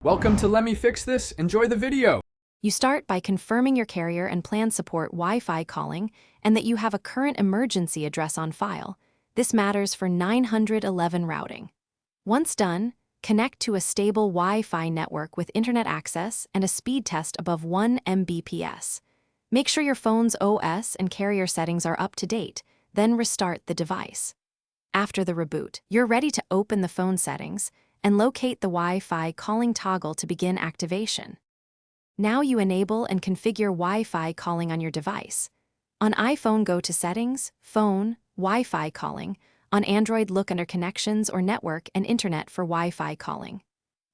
Welcome to Let Me Fix This. Enjoy the video. You start by confirming your carrier and plan support Wi-Fi calling and that you have a current emergency address on file. This matters for 911 routing. Once done, connect to a stable Wi-Fi network with internet access and a speed test above 1 Mbps. Make sure your phone's OS and carrier settings are up to date, then restart the device. After the reboot, you're ready to open the phone settings and locate the Wi-Fi calling toggle to begin activation. Now you enable and configure Wi-Fi calling on your device. On iPhone, go to Settings, Phone, Wi-Fi calling. On Android, look under Connections or Network and Internet for Wi-Fi calling.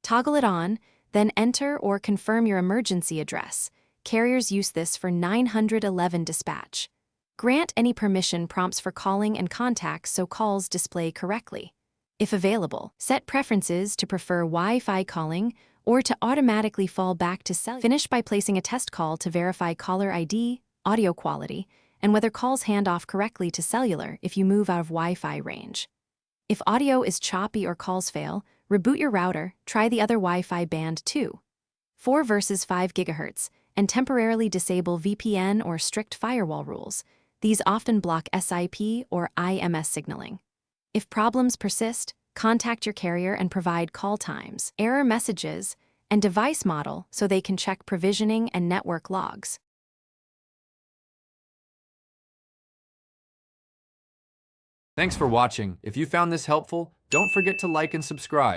Toggle it on, then enter or confirm your emergency address. Carriers use this for 911 dispatch. Grant any permission prompts for calling and contacts so calls display correctly. If available, set preferences to prefer Wi-Fi calling or to automatically fall back to cellular. Finish by placing a test call to verify caller ID, audio quality, and whether calls hand off correctly to cellular if you move out of Wi-Fi range. If audio is choppy or calls fail, reboot your router, try the other Wi-Fi band too. 4 versus 5 GHz, and temporarily disable VPN or strict firewall rules. These often block SIP or IMS signaling. If problems persist, contact your carrier and provide call times, error messages, and device model so they can check provisioning and network logs. Thanks for watching. If you found this helpful, don't forget to like and subscribe.